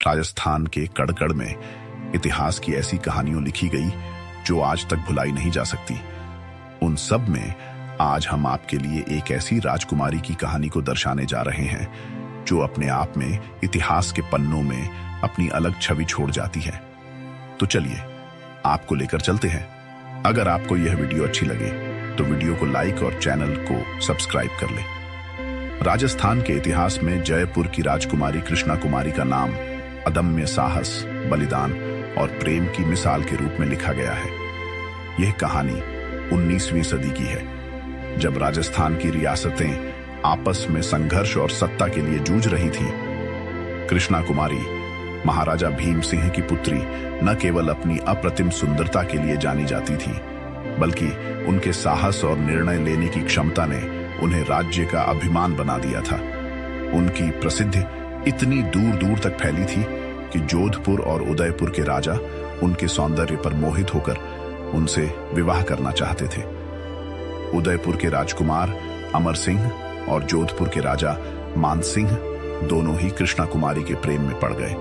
राजस्थान के कड़कड़ में इतिहास की ऐसी कहानियां लिखी गई जो आज तक भुलाई नहीं जा सकती। उन सब में आज हम आपके लिए एक ऐसी राजकुमारी की कहानी को दर्शाने जा रहे हैं जो अपने आप में इतिहास के पन्नों में अपनी अलग छवि छोड़ जाती है। तो चलिए आपको लेकर चलते हैं। अगर आपको यह वीडियो अच्छी लगे तो वीडियो को लाइक और चैनल को सब्सक्राइब कर लें। राजस्थान के इतिहास में जयपुर की राजकुमारी कृष्णा कुमारी का नाम अदम्य साहस, बलिदान और प्रेम की मिसाल के रूप में लिखा गया है। यह कहानी 19वीं सदी की है, जब राजस्थान की रियासतें आपस में संघर्ष और सत्ता के लिए जूझ रही थीं। कृष्णा कुमारी महाराजा भीम सिंह की पुत्री न केवल अपनी अप्रतिम सुंदरता के लिए जानी जाती थी, बल्कि उनके साहस और निर्णय लेने की क्षमता ने उन्हें राज्य का अभिमान बना दिया था। उनकी प्रसिद्धि इतनी दूर दूर तक फैली थी कि जोधपुर और उदयपुर के राजा उनके सौंदर्य पर मोहित होकर उनसे विवाह करना चाहते थे। उदयपुर के राजकुमार अमर सिंह और जोधपुर के राजा मान सिंह दोनों ही कृष्णा कुमारी के प्रेम में पड़ गए।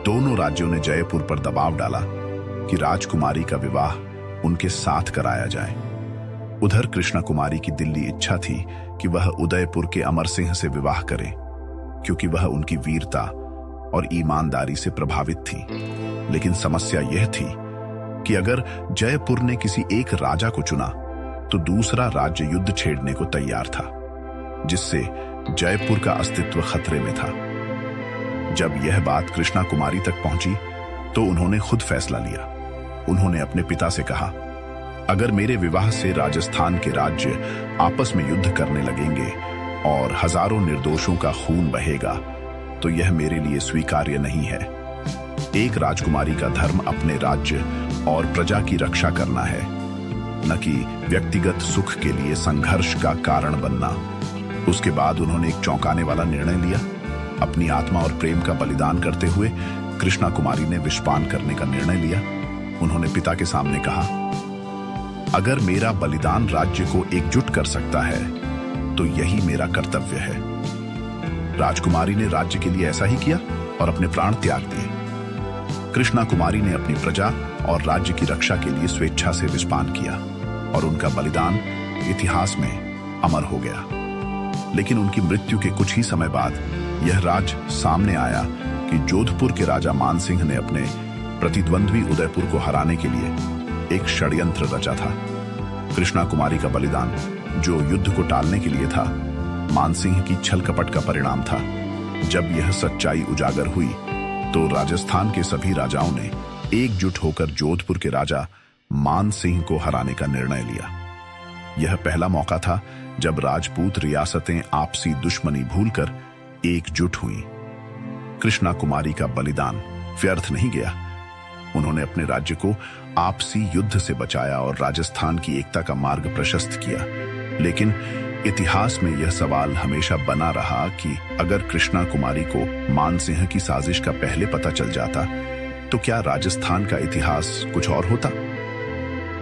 दोनों राज्यों ने जयपुर पर दबाव डाला कि राजकुमारी का विवाह उनके साथ कराया जाए। उधर कृष्णा कुमारी की दिल्ली इच्छा थी कि वह उदयपुर के अमर सिंह से विवाह करे, क्योंकि वह उनकी वीरता और ईमानदारी से प्रभावित थी। लेकिन समस्या यह थी कि अगर जयपुर ने किसी एक राजा को चुना तो दूसरा राज्य युद्ध छेड़ने को तैयार था, जिससे जयपुर का अस्तित्व खतरे में था। जब यह बात कृष्णा कुमारी तक पहुंची तो उन्होंने खुद फैसला लिया। उन्होंने अपने पिता से कहा, अगर मेरे विवाह से राजस्थान के राज्य आपस में युद्ध करने लगेंगे और हजारों निर्दोषों का खून बहेगा तो यह मेरे लिए स्वीकार्य नहीं है। एक राजकुमारी का धर्म अपने राज्य और प्रजा की रक्षा करना है, न कि व्यक्तिगत सुख के लिए संघर्ष का कारण बनना। उसके बाद उन्होंने एक चौंकाने वाला निर्णय लिया। अपनी आत्मा और प्रेम का बलिदान करते हुए कृष्णा कुमारी ने विषपान करने का निर्णय लिया। उन्होंने पिता के सामने कहा, अगर मेरा बलिदान राज्य को एकजुट कर सकता है तो यही मेरा कर्तव्य है। राजकुमारी ने राज्य के लिए ऐसा ही किया और अपने प्राण त्याग दिए। कृष्णा कुमारी ने अपनी प्रजा और राज्य की रक्षा के लिए स्वेच्छा से विषपान किया और उनका बलिदान इतिहास में अमर हो गया। लेकिन उनकी मृत्यु के कुछ ही समय बाद यह राज सामने आया कि जोधपुर के राजा मान सिंह ने अपने प्रतिद्वंद्वी उदयपुर को हराने के लिए एक षड्यंत्र रचा था। कृष्णा कुमारी का बलिदान, जो युद्ध को टालने के लिए था, मान सिंह की छल कपट का परिणाम था। जब यह सच्चाई उजागर हुई तो राजस्थान के सभी राजाओं ने एकजुट होकर जोधपुर के राजा मान सिंह को हराने का निर्णय लिया। यह पहला मौका था जब राजपूत रियासतें आपसी दुश्मनी भूलकर एकजुट हुईं। कृष्णा कुमारी का बलिदान व्यर्थ नहीं गया। उन्होंने अपने राज्य को आपसी युद्ध से बचाया और राजस्थान की एकता का मार्ग प्रशस्त किया। लेकिन इतिहास में यह सवाल हमेशा बना रहा कि अगर कृष्णा कुमारी को मान सिंह की साजिश का पहले पता चल जाता तो क्या राजस्थान का इतिहास कुछ और होता।